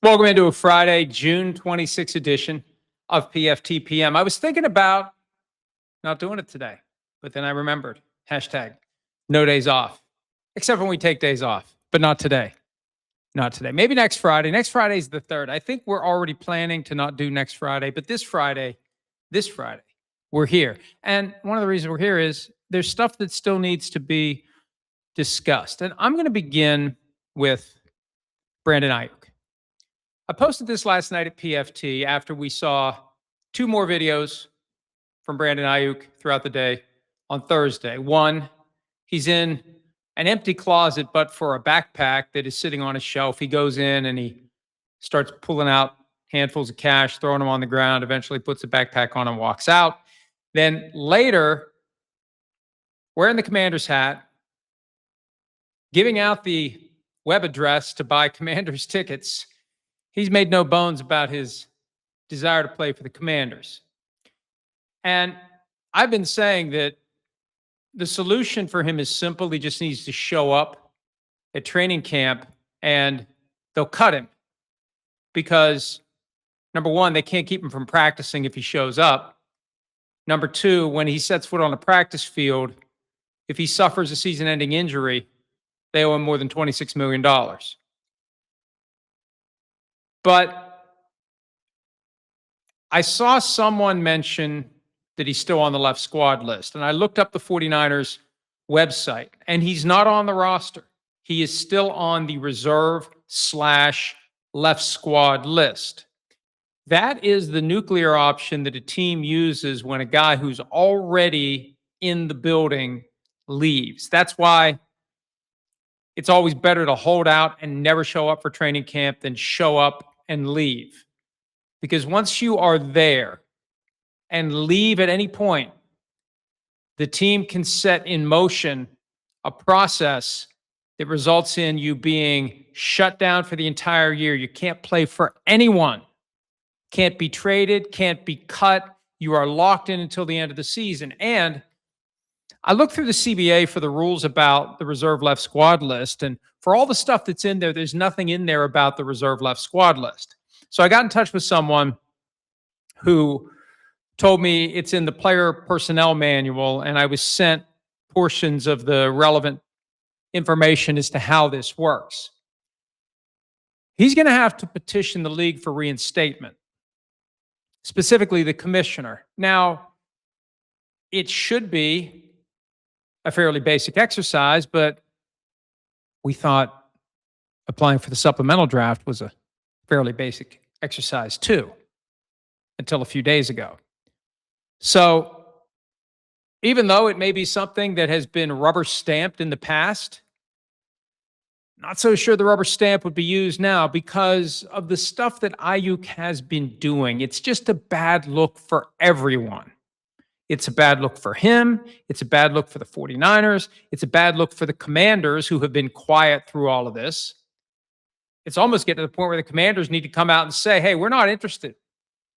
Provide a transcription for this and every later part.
Welcome into a Friday, June 26th edition of PFTPM. I was thinking about not doing it today, but then I remembered, hashtag no days off, except when we take days off, but not today. Not today. Maybe next Friday. Next Friday is the 3rd. I think we're already planning to not do next Friday, but this Friday, we're here. And one of the reasons we're here is there's stuff that still needs to be discussed. And I'm going to begin with Brandon Aiyuk. I posted this last night at PFT after we saw 2 more videos from Brandon Aiyuk throughout the day on Thursday. One, he's in an empty closet, but for a backpack that is sitting on a shelf. He goes in and he starts pulling out handfuls of cash, throwing them on the ground, eventually puts the backpack on and walks out. Then later, wearing the Commander's hat, giving out the web address to buy Commander's tickets. He's made no bones about his desire to play for the Commanders. And I've been saying that the solution for him is simple. He just needs to show up at training camp and they'll cut him because, number one, they can't keep him from practicing if he shows up. Number two, when he sets foot on a practice field, if he suffers a season-ending injury, they owe him more than $26 million. But I saw someone mention that he's still on the left squad list. And I looked up the 49ers website, and he's not on the roster. He is still on the reserve/left squad list. That is the nuclear option that a team uses when a guy who's already in the building leaves. That's why it's always better to hold out and never show up for training camp than show up and leave. Because once you are there and leave at any point, the team can set in motion a process that results in you being shut down for the entire year. You can't play for anyone, can't be traded, can't be cut. You are locked in until the end of the season. And I looked through the CBA for the rules about the reserve left squad list, and for all the stuff that's in there, there's nothing in there about the reserve left squad list. So I got in touch with someone who told me it's in the player personnel manual, and I was sent portions of the relevant information as to how this works. He's going to have to petition the league for reinstatement, specifically the commissioner. Now, it should be a fairly basic exercise, but we thought applying for the supplemental draft was a fairly basic exercise too, until a few days ago. So even though it may be something that has been rubber stamped in the past, not so sure the rubber stamp would be used now because of the stuff that Aiyuk has been doing. It's just a bad look for everyone. It's a bad look for him. It's a bad look for the 49ers. It's a bad look for the Commanders, who have been quiet through all of this. It's almost getting to the point where the Commanders need to come out and say, hey, we're not interested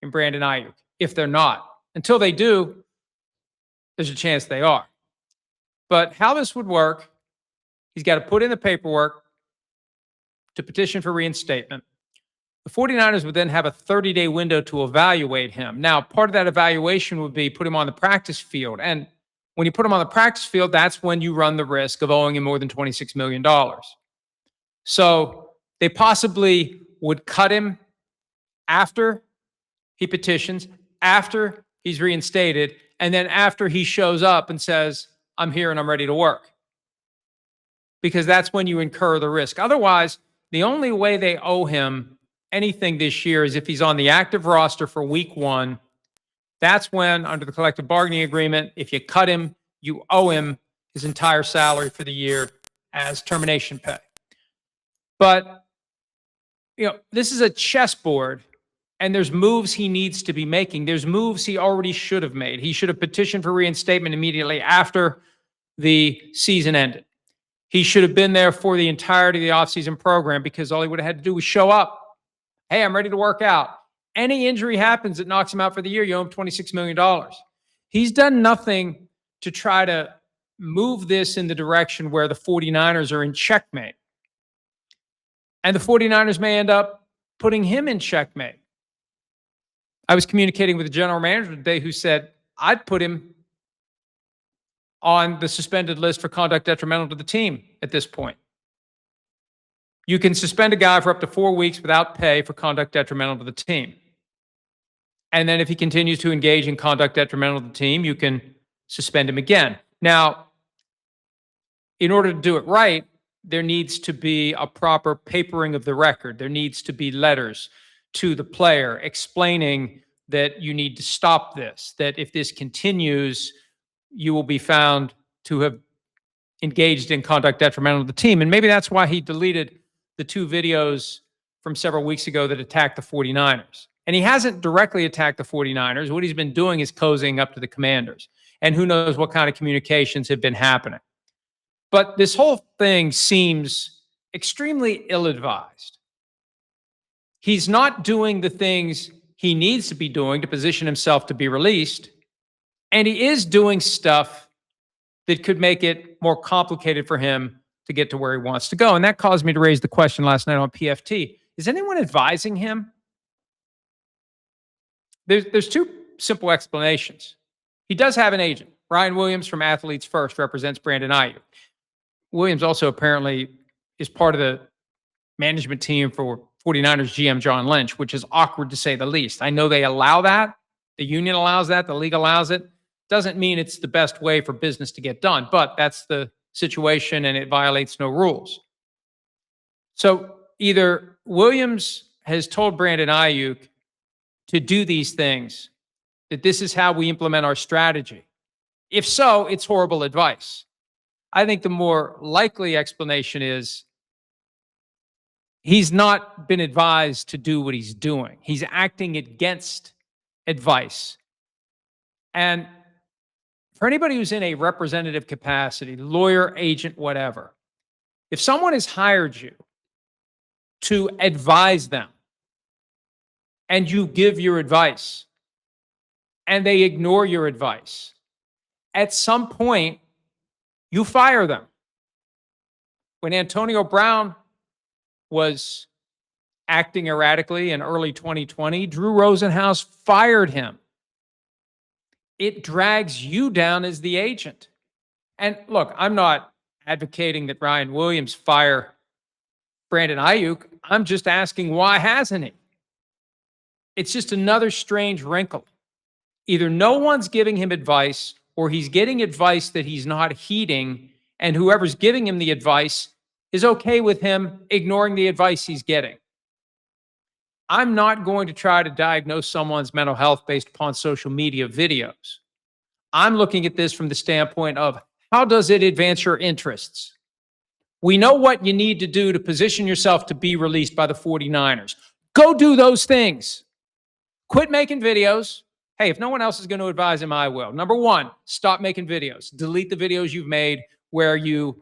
in Brandon Aiyuk, if they're not. Until they do, there's a chance they are. But how this would work, he's got to put in the paperwork to petition for reinstatement. The 49ers would then have a 30-day window to evaluate him. Now, part of that evaluation would be put him on the practice field. And when you put him on the practice field, that's when you run the risk of owing him more than $26 million. So they possibly would cut him after he petitions, after he's reinstated, and then after he shows up and says, I'm here and I'm ready to work. Because that's when you incur the risk. Otherwise, the only way they owe him anything this year is if he's on the active roster for week 1. That's when, under the collective bargaining agreement, if you cut him, you owe him his entire salary for the year as termination pay. But, this is a chessboard, and there's moves he needs to be making. There's moves he already should have made. He should have petitioned for reinstatement immediately after the season ended. He should have been there for the entirety of the offseason program because all he would have had to do was show up. Hey, I'm ready to work out. Any injury happens that knocks him out for the year, you owe him $26 million. He's done nothing to try to move this in the direction where the 49ers are in checkmate. And the 49ers may end up putting him in checkmate. I was communicating with the general manager today who said, I'd put him on the suspended list for conduct detrimental to the team at this point. You can suspend a guy for up to 4 weeks without pay for conduct detrimental to the team. And then if he continues to engage in conduct detrimental to the team, you can suspend him again. Now, in order to do it right, there needs to be a proper papering of the record. There needs to be letters to the player explaining that you need to stop this, that if this continues, you will be found to have engaged in conduct detrimental to the team. And maybe that's why he deleted the 2 videos from several weeks ago that attacked the 49ers. And he hasn't directly attacked the 49ers. What he's been doing is cozying up to the Commanders. And who knows what kind of communications have been happening. But this whole thing seems extremely ill-advised. He's not doing the things he needs to be doing to position himself to be released. And he is doing stuff that could make it more complicated for him to get to where he wants to go. And that caused me to raise the question last night on PFT. Is anyone advising him? There's 2 simple explanations. He does have an agent. Ryan Williams from Athletes First represents Brandon Aiyuk. Williams also apparently is part of the management team for 49ers GM John Lynch, which is awkward to say the least. I know they allow that. The union allows that. The league allows it. Doesn't mean it's the best way for business to get done, but that's the situation and it violates no rules. So either Williams has told Brandon Aiyuk to do these things, that this is how we implement our strategy. If so, it's horrible advice. I think the more likely explanation is he's not been advised to do what he's doing. He's acting against advice. And for anybody who's in a representative capacity, lawyer, agent, whatever, if someone has hired you to advise them and you give your advice and they ignore your advice, at some point, you fire them. When Antonio Brown was acting erratically in early 2020, Drew Rosenhaus fired him. It drags you down as the agent. And look, I'm not advocating that Ryan Williams fire Brandon Aiyuk. I'm just asking, why hasn't he? It's just another strange wrinkle. Either no one's giving him advice or he's getting advice that he's not heeding, and whoever's giving him the advice is okay with him ignoring the advice he's getting. I'm not going to try to diagnose someone's mental health based upon social media videos. I'm looking at this from the standpoint of how does it advance your interests? We know what you need to do to position yourself to be released by the 49ers. Go do those things. Quit making videos. Hey, if no one else is going to advise him, I will. Number 1, stop making videos. Delete the videos you've made where you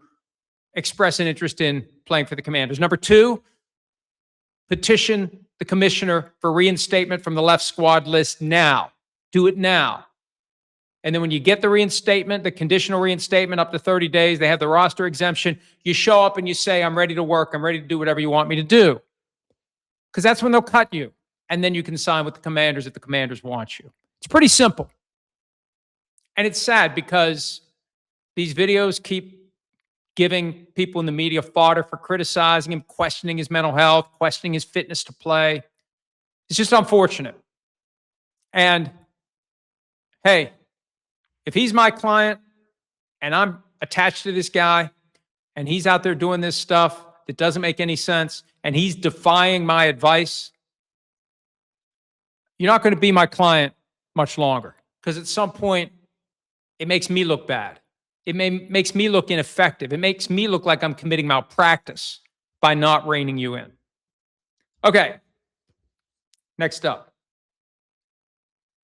express an interest in playing for the Commanders. Number 2, petition the commissioner for reinstatement from the left squad list now. Do it now. And then when you get the reinstatement, the conditional reinstatement up to 30 days, they have the roster exemption. You show up and you say, I'm ready to work. I'm ready to do whatever you want me to do. Because that's when they'll cut you. And then you can sign with the Commanders if the Commanders want you. It's pretty simple. And it's sad because these videos keep giving people in the media fodder for criticizing him, questioning his mental health, questioning his fitness to play. It's just unfortunate. And hey, if he's my client and I'm attached to this guy and he's out there doing this stuff that doesn't make any sense and he's defying my advice, you're not going to be my client much longer, because at some point it makes me look bad. It makes me look ineffective. It makes me look like I'm committing malpractice by not reining you in. Okay. Next up.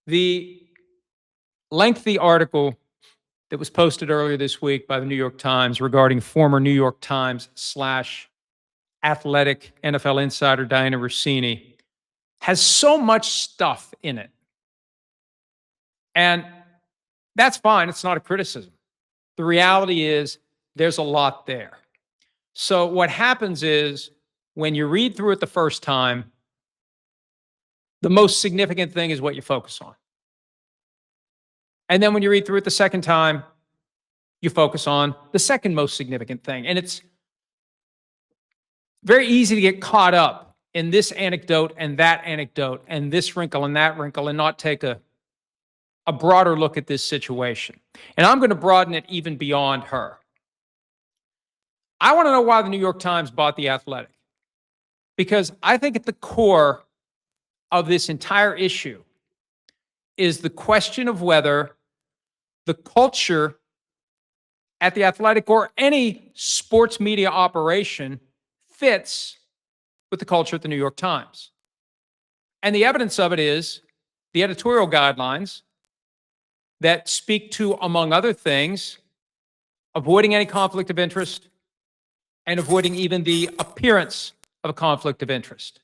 The lengthy article that was posted earlier this week by the New York Times regarding former New York Times / athletic NFL insider Dianna Russini has so much stuff in it. And that's fine. It's not a criticism. The reality is there's a lot there. So what happens is when you read through it the first time, the most significant thing is what you focus on. And then when you read through it the second time, you focus on the second most significant thing. And it's very easy to get caught up in this anecdote and this wrinkle and that wrinkle and not take a broader look at this situation. And I'm going to broaden it even beyond her. I want to know why the New York Times bought The Athletic. Because I think at the core of this entire issue is the question of whether the culture at The Athletic or any sports media operation fits with the culture at the New York Times. And the evidence of it is the editorial guidelines that speak to, among other things, avoiding any conflict of interest and avoiding even the appearance of a conflict of interest.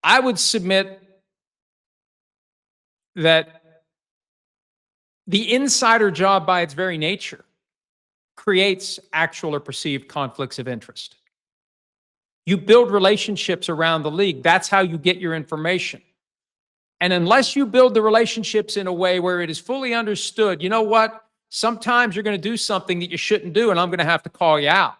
I would submit that the insider job by its very nature creates actual or perceived conflicts of interest. You build relationships around the league. That's how you get your information. And unless you build the relationships in a way where it is fully understood, you know what? Sometimes you're going to do something that you shouldn't do, and I'm going to have to call you out.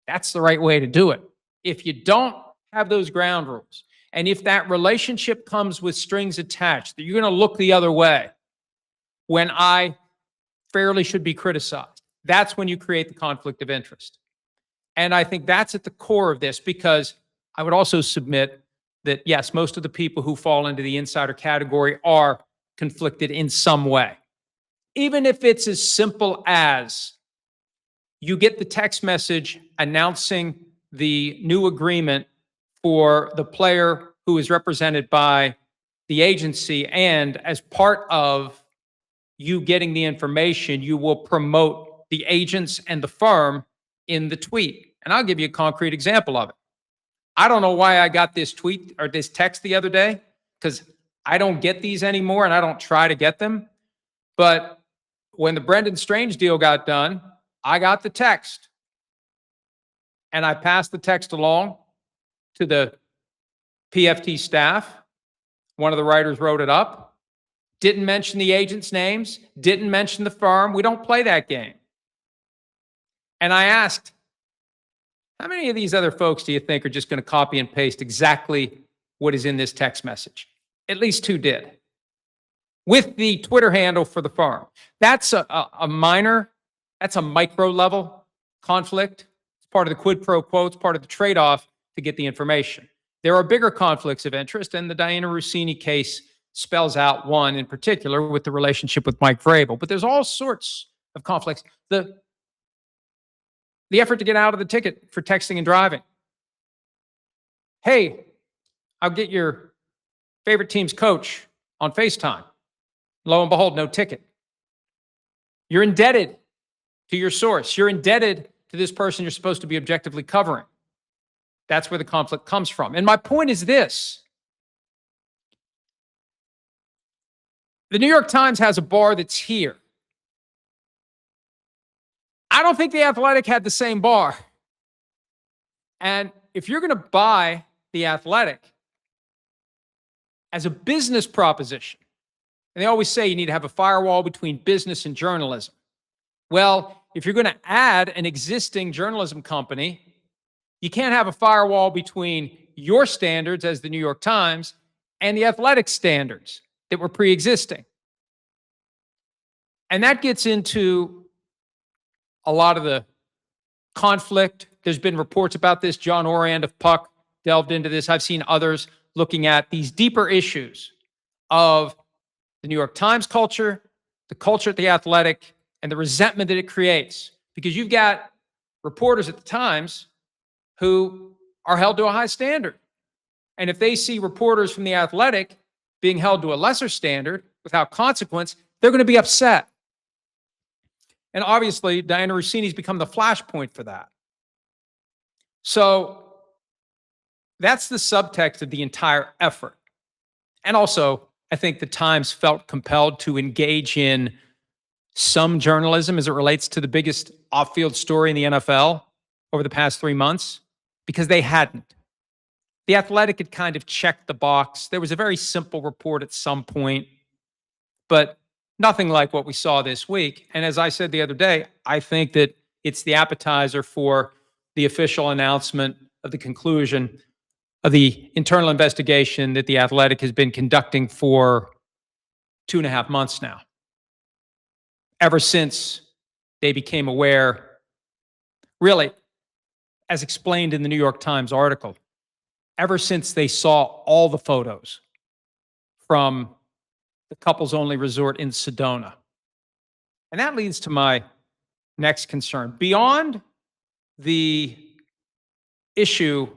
That's the right way to do it. If you don't have those ground rules, and if that relationship comes with strings attached, that you're going to look the other way when I fairly should be criticized, that's when you create the conflict of interest. And I think that's at the core of this, because I would also submit that, yes, most of the people who fall into the insider category are conflicted in some way. Even if it's as simple as you get the text message announcing the new agreement for the player who is represented by the agency, and as part of you getting the information, you will promote the agents and the firm in the tweet. And I'll give you a concrete example of it. I don't know why I got this tweet or this text the other day, because I don't get these anymore and I don't try to get them. But when the Brendan Strange deal got done, I got the text. And I passed the text along to the PFT staff. One of the writers wrote it up. Didn't mention the agents' names. Didn't mention the firm. We don't play that game. And I asked, how many of these other folks do you think are just going to copy and paste exactly what is in this text message? At least 2 did. With the Twitter handle for the firm. That's a minor, that's a micro level conflict. It's part of the quid pro quo. It's part of the trade-off to get the information. There are bigger conflicts of interest, and the Dianna Russini case spells out one in particular with the relationship with Mike Vrabel. But there's all sorts of conflicts. The effort to get out of the ticket for texting and driving. Hey, I'll get your favorite team's coach on FaceTime. Lo and behold, no ticket. You're indebted to your source. You're indebted to this person you're supposed to be objectively covering. That's where the conflict comes from. And my point is this. The New York Times has a bar that's here. I don't think The Athletic had the same bar. And if you're going to buy The Athletic as a business proposition, and they always say you need to have a firewall between business and journalism. Well, if you're going to add an existing journalism company, you can't have a firewall between your standards as the New York Times and the Athletic standards that were pre-existing. And that gets into a lot of the conflict. There's been reports about this. John Orand of Puck delved into this. I've seen others looking at these deeper issues of the New York Times culture, the culture at the Athletic, and the resentment that it creates. Because you've got reporters at the Times who are held to a high standard. And if they see reporters from the Athletic being held to a lesser standard without consequence, they're going to be upset. And obviously, Dianna Russini's become the flashpoint for that. So that's the subtext of the entire effort. And also, I think the Times felt compelled to engage in some journalism as it relates to the biggest off-field story in the NFL over the past 3 months, because they hadn't. The Athletic had kind of checked the box. There was a very simple report at some point, but nothing like what we saw this week. And as I said the other day, I think that it's the appetizer for the official announcement of the conclusion of the internal investigation that the Athletic has been conducting for 2.5 months now. Ever since they became aware, really, as explained in the New York Times article, ever since they saw all the photos from the couples only resort in Sedona. And that leads to my next concern. Beyond the issue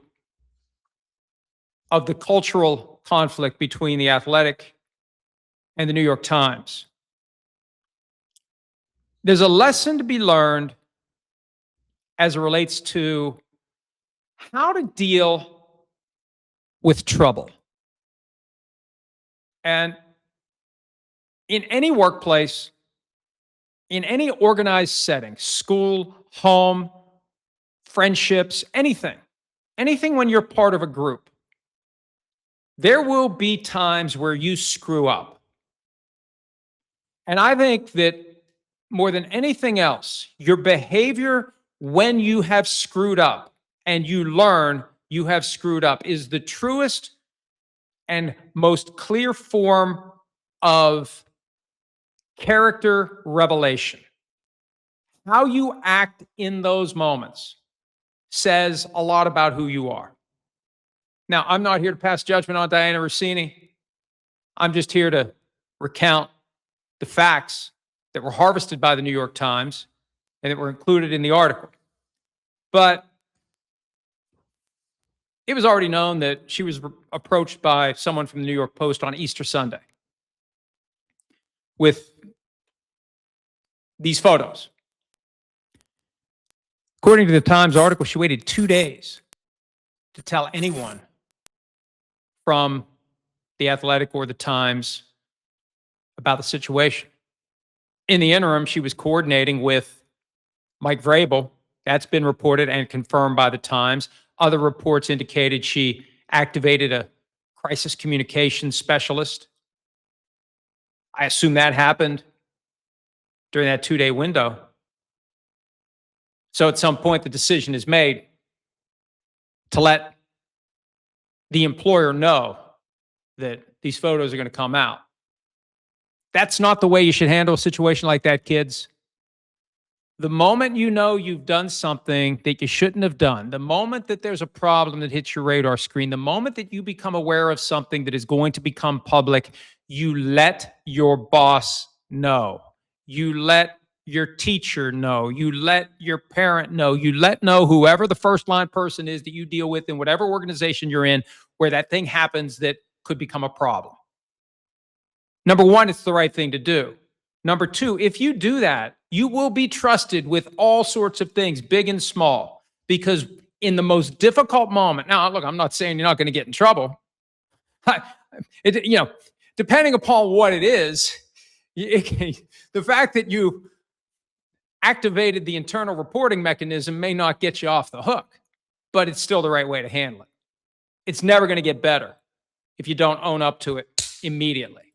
of the cultural conflict between the Athletic and the New York Times, there's a lesson to be learned as it relates to how to deal with trouble. And in any workplace, in any organized setting, school, home, friendships, anything when you're part of a group, there will be times where you screw up. And I think that more than anything else, your behavior when you have screwed up and you learn you have screwed up is the truest and most clear form of character revelation. How you act in those moments says a lot about who you are. Now, I'm not here to pass judgment on Dianna Russini. I'm just here to recount the facts that were harvested by the New York Times and that were included in the article. But it was already known that she was approached by someone from the New York Post on Easter Sunday with these photos. According to the Times article, she waited 2 days to tell anyone from the Athletic or the Times about the situation. In the interim, she was coordinating with Mike Vrabel. That's been reported and confirmed by the Times. Other reports indicated she activated a crisis communications specialist. I assume that happened during that 2-day window. So at some point, the decision is made to let the employer know that these photos are going to come out. That's not the way you should handle a situation like that, kids. The moment you know you've done something that you shouldn't have done, the moment that there's a problem that hits your radar screen, the moment that you become aware of something that is going to become public, you let your boss know. You let your teacher know. You let your parent know. You know whoever the first line person is that you deal with in whatever organization you're in where that thing happens that could become a problem. Number one, it's the right thing to do. Number two, if you do that, you will be trusted with all sorts of things, big and small, because in the most difficult moment, now, look, I'm not saying you're not going to get in trouble. Depending upon what it is, the fact that you activated the internal reporting mechanism may not get you off the hook, but it's still the right way to handle it. It's never going to get better if you don't own up to it immediately.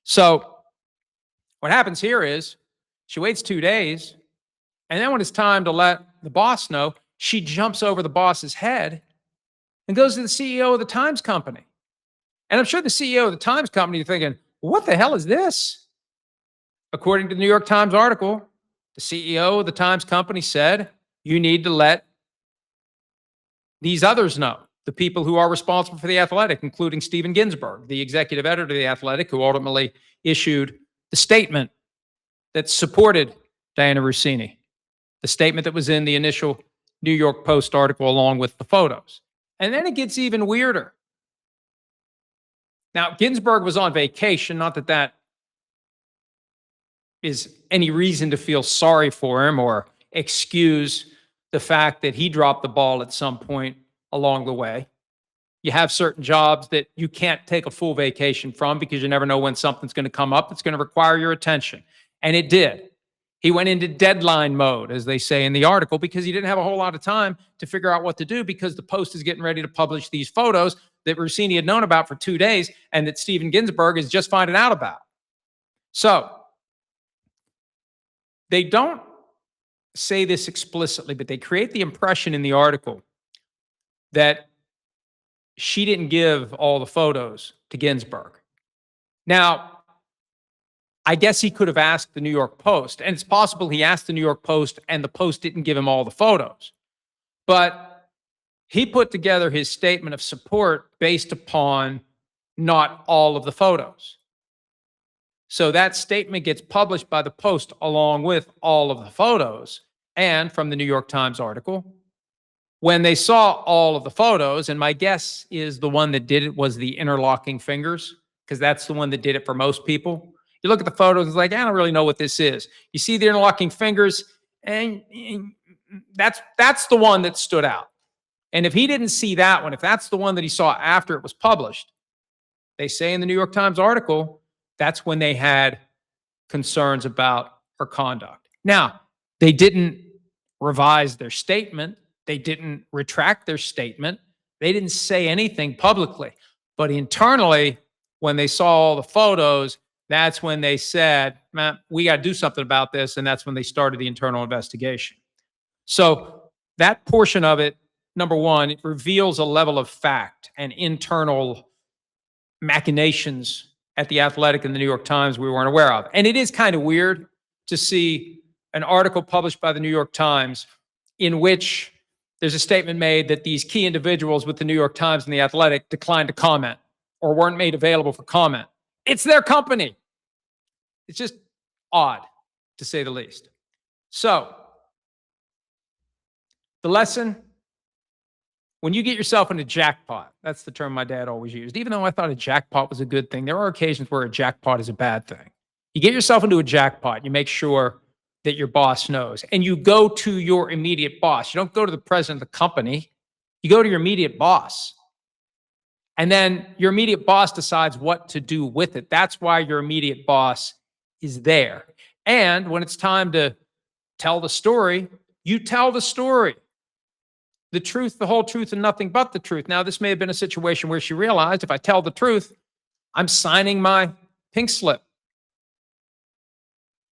So what happens here is she waits 2 days, and then when it's time to let the boss know, she jumps over the boss's head and goes to the CEO of the Times Company. And I'm sure the CEO of the Times Company is thinking, what the hell is this? According to the New York Times article, the CEO of the Times Company said, you need to let these others know, the people who are responsible for the Athletic, including Steven Ginsburg, the executive editor of the Athletic, who ultimately issued the statement that supported Dianna Russini, the statement that was in the initial New York Post article along with the photos. And then it gets even weirder. Now, Ginsburg was on vacation, not that that is any reason to feel sorry for him or excuse the fact that he dropped the ball at some point along the way. You have certain jobs that you can't take a full vacation from because you never know when something's going to come up that's going to require your attention. And it did. He went into deadline mode, as they say in the article, because he didn't have a whole lot of time to figure out what to do, because the Post is getting ready to publish these photos that Russini had known about for 2 days and that Steven Ginsburg is just finding out about. So they don't say this explicitly, but they create the impression in the article that she didn't give all the photos to Ginsburg. Now, I guess he could have asked the New York Post, and it's possible he asked the New York Post and the Post didn't give him all the photos. But he put together his statement of support based upon not all of the photos. So that statement gets published by the Post along with all of the photos. And from the New York Times article, when they saw all of the photos, and my guess is the one that did it was the interlocking fingers, because that's the one that did it for most people. You look at the photos, it's like, I don't really know what this is. You see the interlocking fingers, and that's the one that stood out. And if he didn't see that one, if that's the one that he saw after it was published, they say in the New York Times article, that's when they had concerns about her conduct. Now, they didn't revise their statement. They didn't retract their statement. They didn't say anything publicly. But internally, when they saw all the photos, that's when they said, man, we got to do something about this. And that's when they started the internal investigation. So that portion of it, number one, it reveals a level of fact and internal machinations at the Athletic and the New York Times we weren't aware of. And it is kind of weird to see an article published by the New York Times in which there's a statement made that these key individuals with the New York Times and the Athletic declined to comment or weren't made available for comment. It's their company. It's just odd, to say the least. So, the lesson, when you get yourself in a jackpot, that's the term my dad always used, even though I thought a jackpot was a good thing, there are occasions where a jackpot is a bad thing. You get yourself into a jackpot, you make sure that your boss knows, and you go to your immediate boss. You don't go to the president of the company. You go to your immediate boss. And then your immediate boss decides what to do with it. That's why your immediate boss is there. And when it's time to tell the story, you tell the story. The truth, the whole truth, and nothing but the truth. Now, this may have been a situation where she realized if I tell the truth, I'm signing my pink slip.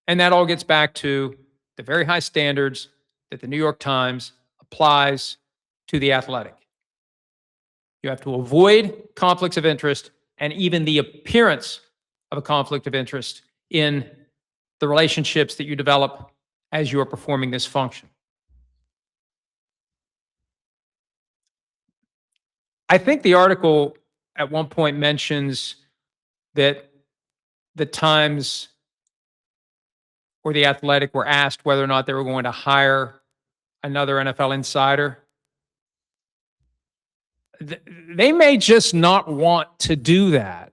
And that all gets back to the very high standards that the New York Times applies to the Athletic. You have to avoid conflicts of interest and even the appearance of a conflict of interest in the relationships that you develop as you are performing this function. I think the article at one point mentions that the Times or the Athletic were asked whether or not they were going to hire another NFL insider. They may just not want to do that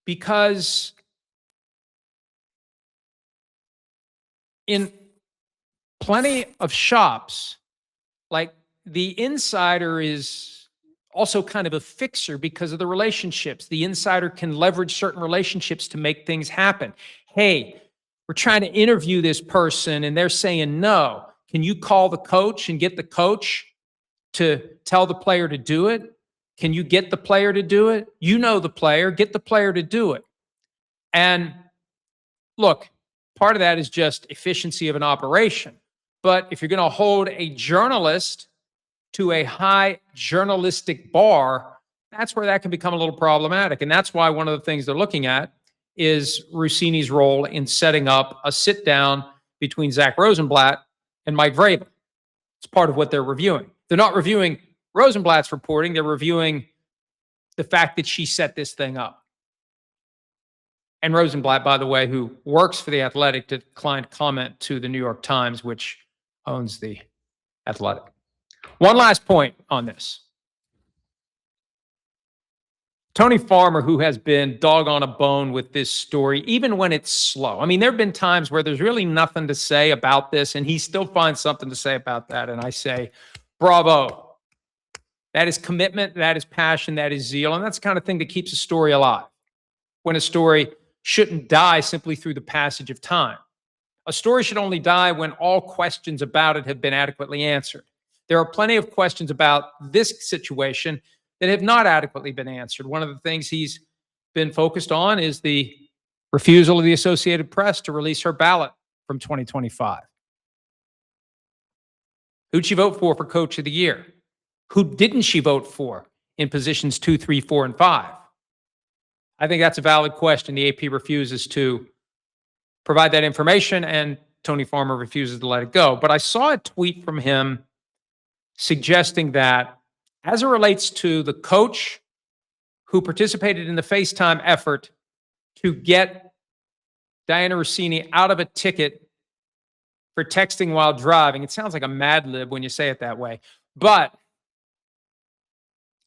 because in plenty of shops, like the insider is also kind of a fixer because of the relationships. The insider can leverage certain relationships to make things happen. Hey, we're trying to interview this person and they're saying no. Can you call the coach and get the coach to tell the player to do it? Can you get the player to do it? You know the player, get the player to do it. And look, part of that is just efficiency of an operation. But if you're going to hold a journalist to a high journalistic bar, that's where that can become a little problematic. And that's why one of the things they're looking at is Russini's role in setting up a sit down between Zach Rosenblatt and Mike Vrabel. It's part of what they're reviewing. They're not reviewing Rosenblatt's reporting. They're reviewing the fact that she set this thing up. And Rosenblatt, by the way, who works for the Athletic, declined comment to the New York Times, which owns the Athletic. One last point on this. Tony Farmer, who has been dog on a bone with this story, even when it's slow. I mean, there have been times where there's really nothing to say about this, and he still finds something to say about that. And I say, bravo. That is commitment, that is passion, that is zeal, and that's the kind of thing that keeps a story alive. When a story shouldn't die simply through the passage of time. A story should only die when all questions about it have been adequately answered. There are plenty of questions about this situation that have not adequately been answered. One of the things he's been focused on is the refusal of the Associated Press to release her ballot from 2025. Who'd she vote for Coach of the Year? Who didn't she vote for in positions 2, 3, 4, and 5? I think that's a valid question. The AP refuses to provide that information, and Tony Farmer refuses to let it go. But I saw a tweet from him suggesting that as it relates to the coach who participated in the FaceTime effort to get Dianna Russini out of a ticket for texting while driving. It sounds like a Mad Lib when you say it that way. But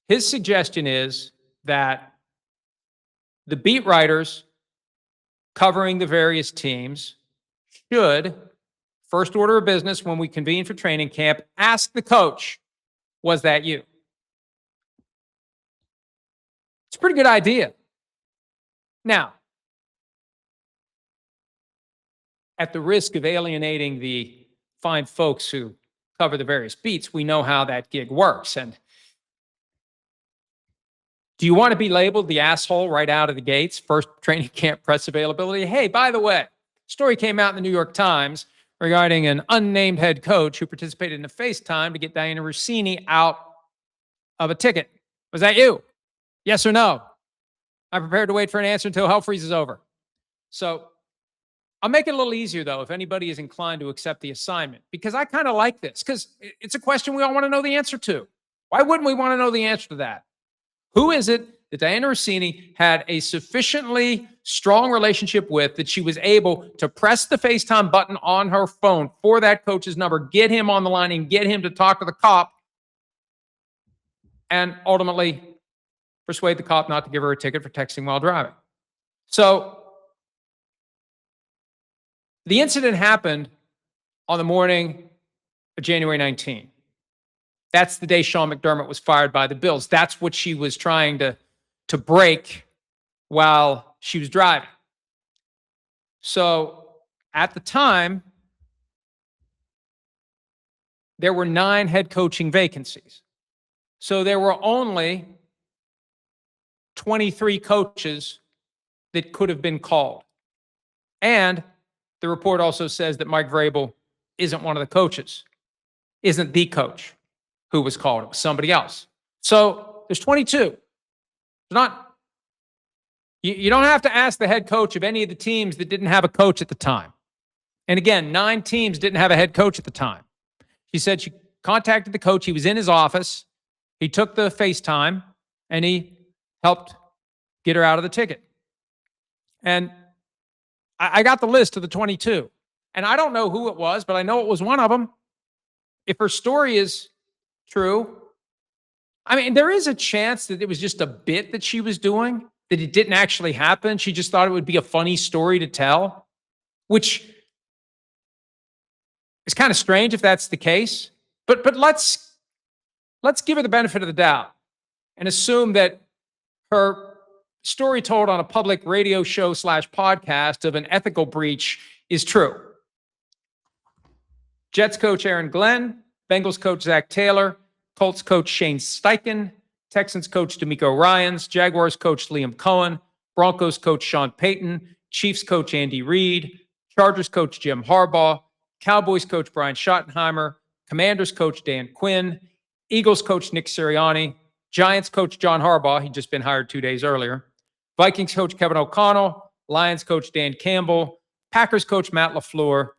his suggestion is that the beat writers covering the various teams should, first order of business when we convene for training camp, ask the coach, was that you? It's a pretty good idea. Now, at the risk of alienating the fine folks who cover the various beats, we know how that gig works. And do you want to be labeled the asshole right out of the gates? First training camp press availability. Hey, by the way, story came out in the New York Times regarding an unnamed head coach who participated in a FaceTime to get Dianna Russini out of a ticket. Was that you? Yes or no? I'm prepared to wait for an answer until hell freezes over. So I'll make it a little easier, though, if anybody is inclined to accept the assignment, because I kind of like this, because it's a question we all want to know the answer to. Why wouldn't we want to know the answer to that? Who is it that Dianna Russini had a sufficiently strong relationship with that she was able to press the FaceTime button on her phone for that coach's number, get him on the line, and get him to talk to the cop, and ultimately persuade the cop not to give her a ticket for texting while driving? So the incident happened on the morning of January 19. That's the day Sean McDermott was fired by the Bills. That's what she was trying to break while she was driving. So at the time, there were 9 head coaching vacancies. So there were only 23 coaches that could have been called. And the report also says that Mike Vrabel isn't one of the coaches, isn't the coach who was called. It was somebody else. So there's 22. You don't have to ask the head coach of any of the teams that didn't have a coach at the time. And again, 9 teams didn't have a head coach at the time. She said she contacted the coach. He was in his office. He took the FaceTime, and he helped get her out of the ticket. And I got the list of the 22. And I don't know who it was, but I know it was one of them. If her story is true, I mean, there is a chance that it was just a bit that she was doing, that it didn't actually happen. She just thought it would be a funny story to tell, which is kind of strange if that's the case. But let's give her the benefit of the doubt and assume that her story told on a public radio show / podcast of an ethical breach is true. Jets coach Aaron Glenn, Bengals coach Zach Taylor, Colts coach Shane Steichen, Texans coach D'Amico Ryans, Jaguars coach Liam Cohen, Broncos coach Sean Payton, Chiefs coach Andy Reid, Chargers coach Jim Harbaugh, Cowboys coach Brian Schottenheimer, Commanders coach Dan Quinn, Eagles coach Nick Sirianni, Giants coach John Harbaugh, he'd just been hired 2 days earlier, Vikings coach Kevin O'Connell, Lions coach Dan Campbell, Packers coach Matt LaFleur,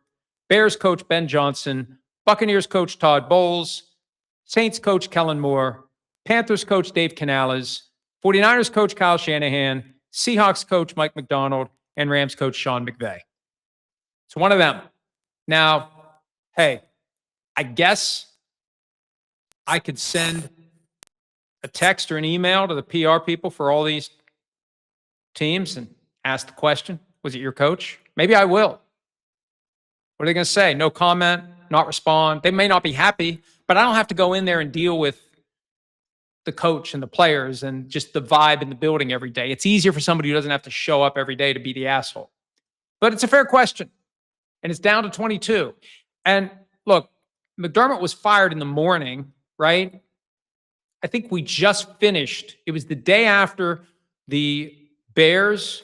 Bears coach Ben Johnson, Buccaneers coach Todd Bowles, Saints coach Kellen Moore, Panthers coach Dave Canales, 49ers coach Kyle Shanahan, Seahawks coach Mike McDonald, and Rams coach Sean McVay. It's one of them. Now, hey, I guess I could send a text or an email to the PR people for all these teams and ask the question, was it your coach? Maybe I will. What are they going to say? No comment, not respond. They may not be happy, but I don't have to go in there and deal with the coach and the players and just the vibe in the building every day. It's easier for somebody who doesn't have to show up every day to be the asshole. But it's a fair question. and it's down to 22. And look, McDermott was fired in the morning, right? I think we just finished. It was the day after the Bears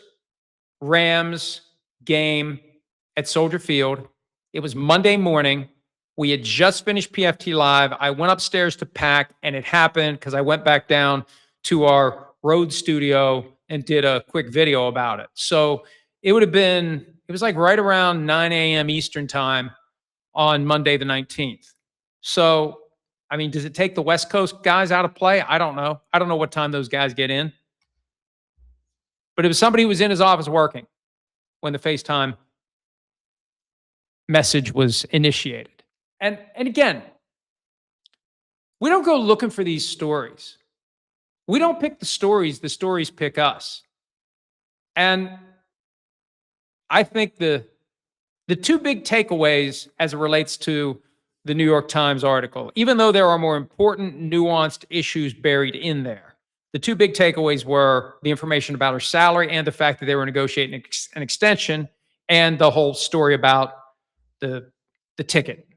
Rams game at Soldier Field. It was Monday morning. We had just finished PFT Live. I went upstairs to pack, and it happened because I went back down to our road studio and did a quick video about it. So it was like right around 9 a.m. Eastern time on Monday the 19th. So, I mean, does it take the West Coast guys out of play? I don't know. I don't know what time those guys get in. But it was somebody who was in his office working when the FaceTime message was initiated. And again, we don't go looking for these stories. We don't pick the stories pick us. And I think the two big takeaways as it relates to the New York Times article, even though there are more important, nuanced issues buried in there, the two big takeaways were the information about her salary and the fact that they were negotiating an extension, and the whole story about the ticket.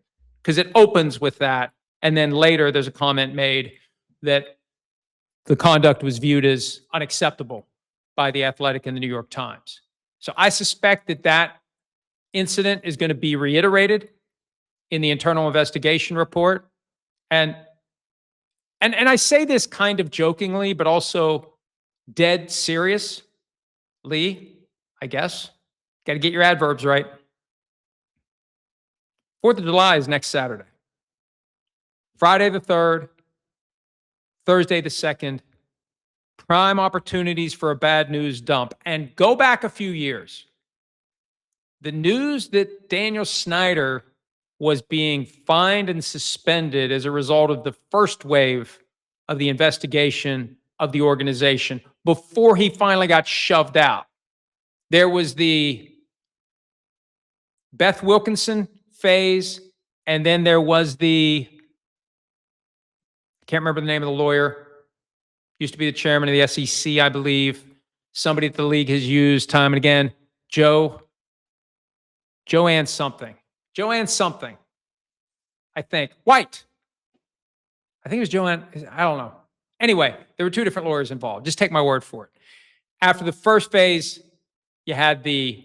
Because it opens with that, and then later there's a comment made that the conduct was viewed as unacceptable by The Athletic and the New York Times. So I suspect that incident is going to be reiterated in the internal investigation report. And I say this kind of jokingly, but also dead seriously, I guess. Got to get your adverbs right. 4th of July is next Saturday. Friday the 3rd, Thursday the 2nd. Prime opportunities for a bad news dump. And go back a few years. The news that Daniel Snyder was being fined and suspended as a result of the first wave of the investigation of the organization before he finally got shoved out. There was the Beth Wilkinson phase, and then there was I can't remember the name of the lawyer, used to be the chairman of the SEC, I believe, somebody that the league has used time and again, Joanne something, I think. White. I think it was Joanne. I don't know. Anyway, there were two different lawyers involved. Just take my word for it. After the first phase, you had the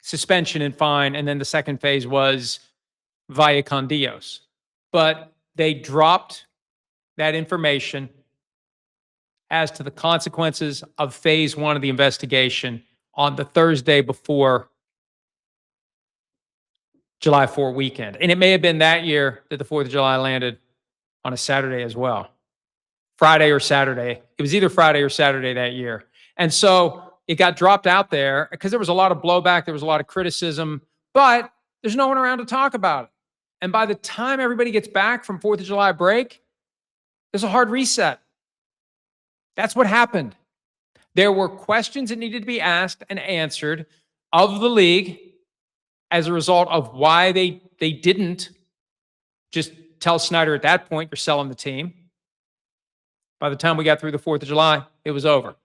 suspension and fine, and then the second phase was via con Dios. But they dropped that information as to the consequences of phase one of the investigation on the Thursday before July 4 weekend. And it may have been that year that the 4th of July landed on a Saturday as well. Friday or Saturday. It was either Friday or Saturday that year. And so it got dropped out there because there was a lot of blowback. There was a lot of criticism, but there's no one around to talk about it. And by the time everybody gets back from 4th of July break, there's a hard reset. That's what happened. There were questions that needed to be asked and answered of the league as a result of why they didn't just tell Snyder at that point, you're selling the team. By the time we got through the 4th of July, it was over.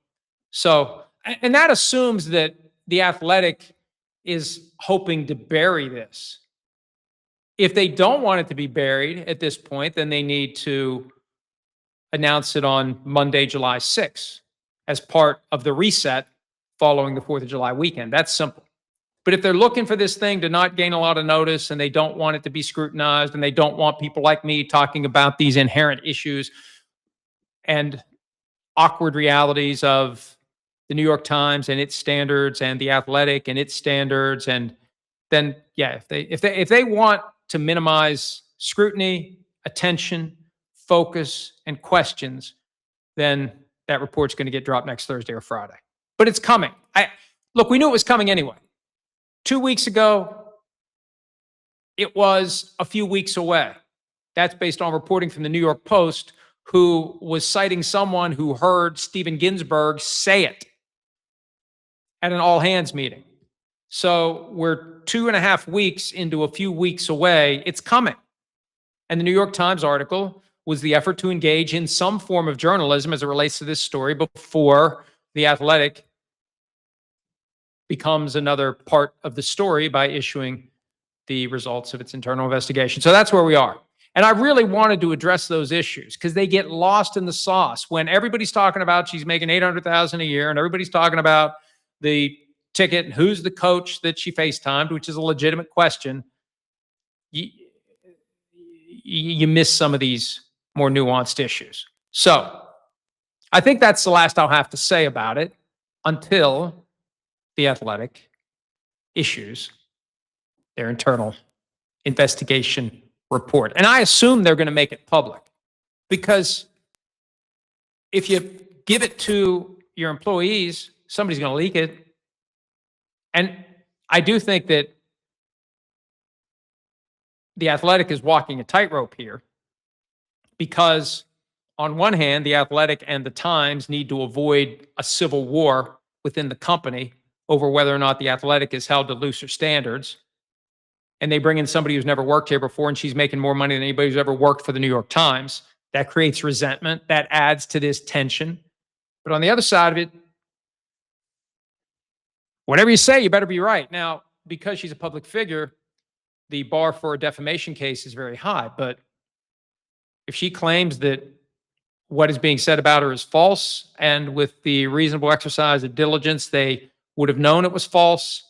So, and that assumes that the Athletic is hoping to bury this. If they don't want it to be buried at this point, then they need to announce it on Monday, July 6th as part of the reset following the 4th of July weekend. That's simple. But if they're looking for this thing to not gain a lot of notice and they don't want it to be scrutinized and they don't want people like me talking about these inherent issues and awkward realities of the New York Times and its standards and the Athletic and its standards, and then if they want to minimize scrutiny, attention, focus, and questions, then that report's going to get dropped next Thursday or Friday. But it's coming. Look, we knew it was coming anyway. 2 weeks ago, it was a few weeks away. That's based on reporting from the New York Post, who was citing someone who heard Stephen Ginsburg say it at an all-hands meeting. So we're 2.5 weeks into a few weeks away. It's coming. And the New York Times article was the effort to engage in some form of journalism as it relates to this story before the Athletic becomes another part of the story by issuing the results of its internal investigation. So that's where we are. And I really wanted to address those issues because they get lost in the sauce when everybody's talking about she's making $800,000 a year and everybody's talking about the ticket and who's the coach that she FaceTimed, which is a legitimate question. You miss some of these more nuanced issues. So I think that's the last I'll have to say about it until The Athletic issues their internal investigation report. And I assume they're going to make it public because if you give it to your employees, somebody's going to leak it. And I do think that The Athletic is walking a tightrope here because on one hand, The Athletic and The Times need to avoid a civil war within the company over whether or not The Athletic is held to looser standards. And they bring in somebody who's never worked here before and she's making more money than anybody who's ever worked for the New York Times. That creates resentment. That adds to this tension. But on the other side of it, whatever you say, you better be right. Now, because she's a public figure, the bar for a defamation case is very high. But if she claims that what is being said about her is false, and with the reasonable exercise of diligence, they would have known it was false,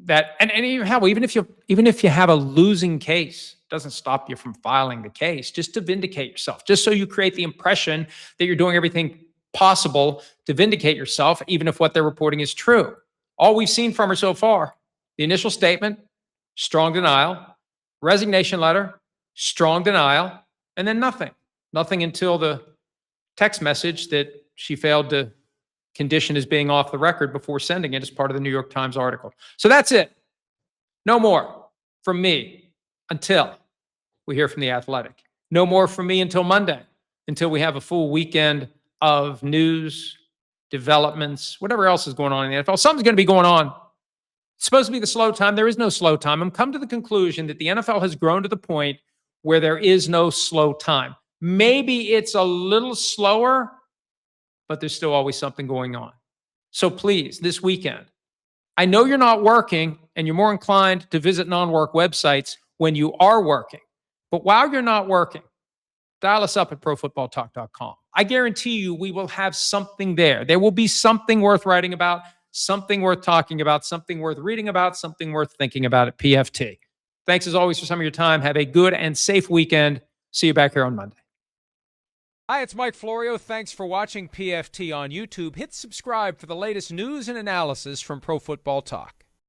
that and even if you have a losing case, it doesn't stop you from filing the case just to vindicate yourself, just so you create the impression that you're doing everything possible to vindicate yourself, even if what they're reporting is true. All we've seen from her so far, the initial statement, strong denial, resignation letter, strong denial, and then nothing until the text message that she failed to condition as being off the record before sending it as part of the New York Times article. So that's it. No more from me until we hear from The Athletic. No more from me until Monday, until we have a full weekend of news, developments, whatever else is going on in the NFL. Something's going to be going on. It's supposed to be the slow time. There is no slow time. I'm come to the conclusion that the NFL has grown to the point where there is no slow time. Maybe it's a little slower, but there's still always something going on. So please, this weekend, I know you're not working and you're more inclined to visit non-work websites when you are working. But while you're not working, dial us up at profootballtalk.com. I guarantee you we will have something there. There will be something worth writing about, something worth talking about, something worth reading about, something worth thinking about at PFT. Thanks as always for some of your time. Have a good and safe weekend. See you back here on Monday. Hi, it's Mike Florio. Thanks for watching PFT on YouTube. Hit subscribe for the latest news and analysis from Pro Football Talk.